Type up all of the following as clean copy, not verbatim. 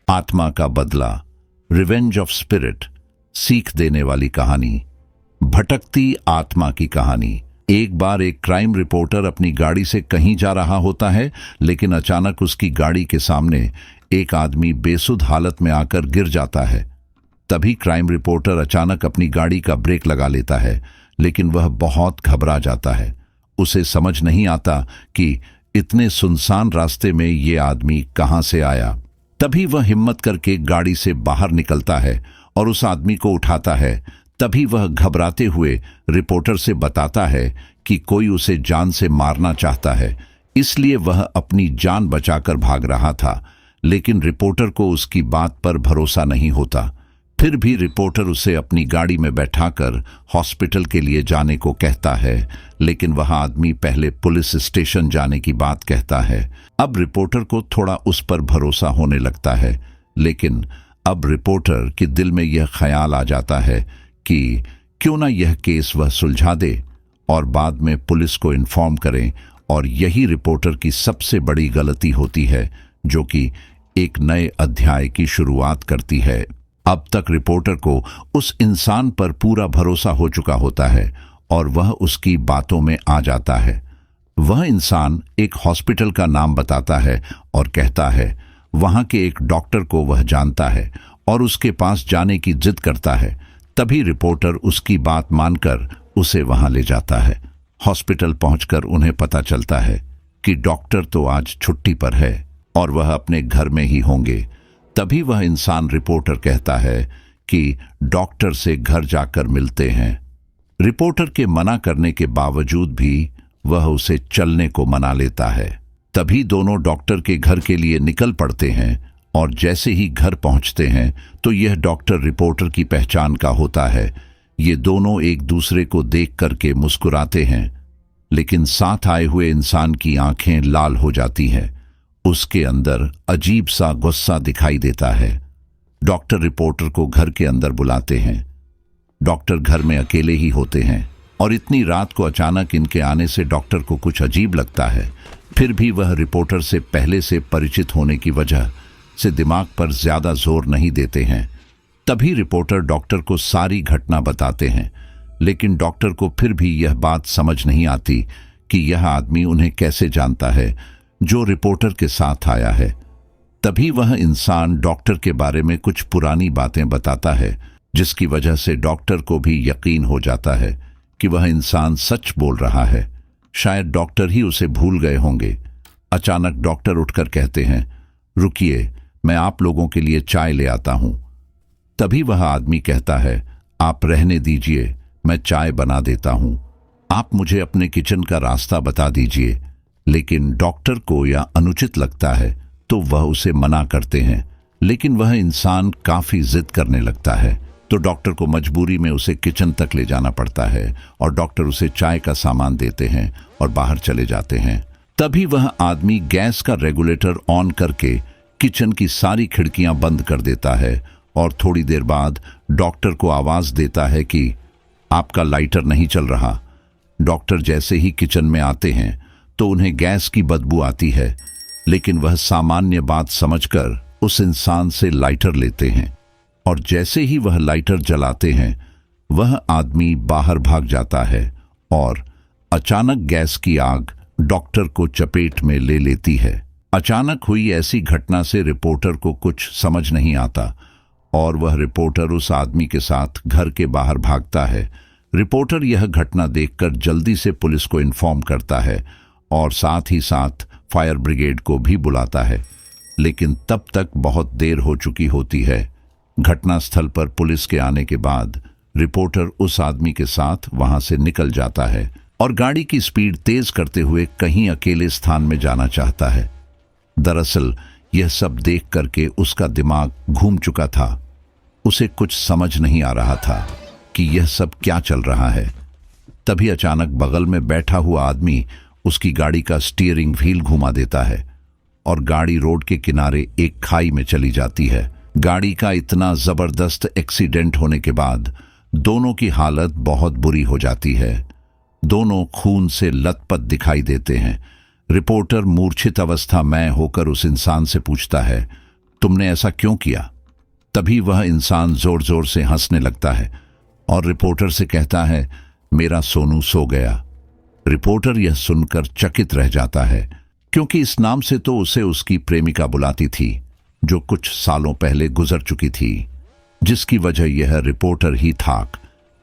आत्मा का बदला, रिवेंज ऑफ स्पिरिट, सीख देने वाली कहानी। भटकती आत्मा की कहानी। एक बार एक क्राइम रिपोर्टर अपनी गाड़ी से कहीं जा रहा होता है, लेकिन अचानक उसकी गाड़ी के सामने एक आदमी बेसुध हालत में आकर गिर जाता है। तभी क्राइम रिपोर्टर अचानक अपनी गाड़ी का ब्रेक लगा लेता है, लेकिन वह बहुत घबरा जाता है। उसे समझ नहीं आता कि इतने सुनसान रास्ते में ये आदमी कहां से आया। तभी वह हिम्मत करके गाड़ी से बाहर निकलता है और उस आदमी को उठाता है। तभी वह घबराते हुए रिपोर्टर से बताता है कि कोई उसे जान से मारना चाहता है, इसलिए वह अपनी जान बचाकर भाग रहा था। लेकिन रिपोर्टर को उसकी बात पर भरोसा नहीं होता। फिर भी रिपोर्टर उसे अपनी गाड़ी में बैठाकर हॉस्पिटल के लिए जाने को कहता है, लेकिन वह आदमी पहले पुलिस स्टेशन जाने की बात कहता है। अब रिपोर्टर को थोड़ा उस पर भरोसा होने लगता है, लेकिन अब रिपोर्टर के दिल में यह ख्याल आ जाता है कि क्यों ना यह केस वह सुलझा दे और बाद में पुलिस को इन्फॉर्म करें। और यही रिपोर्टर की सबसे बड़ी गलती होती है, जो कि एक नए अध्याय की शुरुआत करती है। अब तक रिपोर्टर को उस इंसान पर पूरा भरोसा हो चुका होता है और वह उसकी बातों में आ जाता है। वह इंसान एक हॉस्पिटल का नाम बताता है और कहता है वहां के एक डॉक्टर को वह जानता है और उसके पास जाने की जिद करता है। तभी रिपोर्टर उसकी बात मानकर उसे वहां ले जाता है। हॉस्पिटल पहुंचकर उन्हें पता चलता है कि डॉक्टर तो आज छुट्टी पर है और वह अपने घर में ही होंगे। तभी वह इंसान रिपोर्टर कहता है कि डॉक्टर से घर जाकर मिलते हैं। रिपोर्टर के मना करने के बावजूद भी वह उसे चलने को मना लेता है। तभी दोनों डॉक्टर के घर के लिए निकल पड़ते हैं और जैसे ही घर पहुंचते हैं तो यह डॉक्टर रिपोर्टर की पहचान का होता है। ये दोनों एक दूसरे को देख करके मुस्कुराते हैं, लेकिन साथ आए हुए इंसान की आंखें लाल हो जाती हैं। उसके अंदर अजीब सा गुस्सा दिखाई देता है। डॉक्टर रिपोर्टर को घर के अंदर बुलाते हैं। डॉक्टर घर में अकेले ही होते हैं और इतनी रात को अचानक इनके आने से डॉक्टर को कुछ अजीब लगता है। फिर भी वह रिपोर्टर से पहले से परिचित होने की वजह से दिमाग पर ज्यादा जोर नहीं देते हैं। तभी रिपोर्टर डॉक्टर को सारी घटना बताते हैं, लेकिन डॉक्टर को फिर भी यह बात समझ नहीं आती कि यह आदमी उन्हें कैसे जानता है जो रिपोर्टर के साथ आया है। तभी वह इंसान डॉक्टर के बारे में कुछ पुरानी बातें बताता है, जिसकी वजह से डॉक्टर को भी यकीन हो जाता है कि वह इंसान सच बोल रहा है। शायद डॉक्टर ही उसे भूल गए होंगे। अचानक डॉक्टर उठकर कहते हैं, रुकिए, मैं आप लोगों के लिए चाय ले आता हूं। तभी वह आदमी कहता है, आप रहने दीजिए, मैं चाय बना देता हूं। आप मुझे अपने किचन का रास्ता बता दीजिए। लेकिन डॉक्टर को यह अनुचित लगता है तो वह उसे मना करते हैं, लेकिन वह इंसान काफी जिद करने लगता है तो डॉक्टर को मजबूरी में उसे किचन तक ले जाना पड़ता है और डॉक्टर उसे चाय का सामान देते हैं और बाहर चले जाते हैं। तभी वह आदमी गैस का रेगुलेटर ऑन करके किचन की सारी खिड़कियां बंद कर देता है और थोड़ी देर बाद डॉक्टर को आवाज देता है कि आपका लाइटर नहीं चल रहा। डॉक्टर जैसे ही किचन में आते हैं तो उन्हें गैस की बदबू आती है, लेकिन वह सामान्य बात समझकर उस इंसान से लाइटर लेते हैं और जैसे ही वह लाइटर जलाते हैं वह आदमी बाहर भाग जाता है और अचानक गैस की आग डॉक्टर को चपेट में ले लेती है। अचानक हुई ऐसी घटना से रिपोर्टर को कुछ समझ नहीं आता और वह रिपोर्टर उस आदमी के साथ घर के बाहर भागता है। रिपोर्टर यह घटना देखकर जल्दी से पुलिस को इन्फॉर्म करता है और साथ ही साथ फायर ब्रिगेड को भी बुलाता है, लेकिन तब तक बहुत देर हो चुकी होती है। घटनास्थल पर पुलिस के आने के बाद रिपोर्टर उस आदमी के साथ वहां से निकल जाता है और गाड़ी की स्पीड तेज करते हुए कहीं अकेले स्थान में जाना चाहता है। दरअसल यह सब देख करके उसका दिमाग घूम चुका था। उसे कुछ समझ नहीं आ रहा था कि यह सब क्या चल रहा है। तभी अचानक बगल में बैठा हुआ आदमी उसकी गाड़ी का स्टीयरिंग व्हील घुमा देता है और गाड़ी रोड के किनारे एक खाई में चली जाती है। गाड़ी का इतना जबरदस्त एक्सीडेंट होने के बाद दोनों की हालत बहुत बुरी हो जाती है। दोनों खून से लथपथ दिखाई देते हैं। रिपोर्टर मूर्छित अवस्था में होकर उस इंसान से पूछता है, तुमने ऐसा क्यों किया? तभी वह इंसान जोर जोर से हंसने लगता है और रिपोर्टर से कहता है, मेरा सोनू सो गया। रिपोर्टर यह सुनकर चकित रह जाता है, क्योंकि इस नाम से तो उसे उसकी प्रेमिका बुलाती थी, जो कुछ सालों पहले गुजर चुकी थी, जिसकी वजह यह रिपोर्टर ही था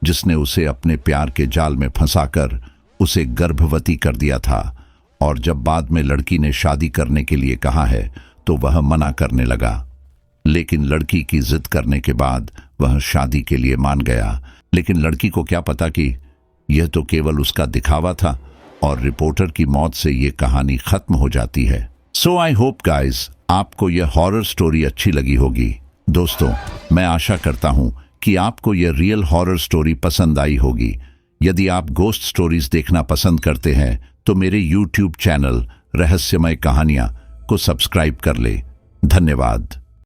जिसने उसे अपने प्यार के जाल में फंसाकर उसे गर्भवती कर दिया था। और जब बाद में लड़की ने शादी करने के लिए कहा है तो वह मना करने लगा, लेकिन लड़की की जिद करने के बाद वह शादी के लिए मान गया। लेकिन लड़की को क्या पता कि यह तो केवल उसका दिखावा था और रिपोर्टर की मौत से यह कहानी खत्म हो जाती है। सो आई होप गाइज आपको यह हॉरर स्टोरी अच्छी लगी होगी। दोस्तों, मैं आशा करता हूं कि आपको यह रियल हॉरर स्टोरी पसंद आई होगी। यदि आप गोस्ट स्टोरीज देखना पसंद करते हैं तो मेरे YouTube चैनल रहस्यमय कहानियां को सब्सक्राइब कर ले। धन्यवाद।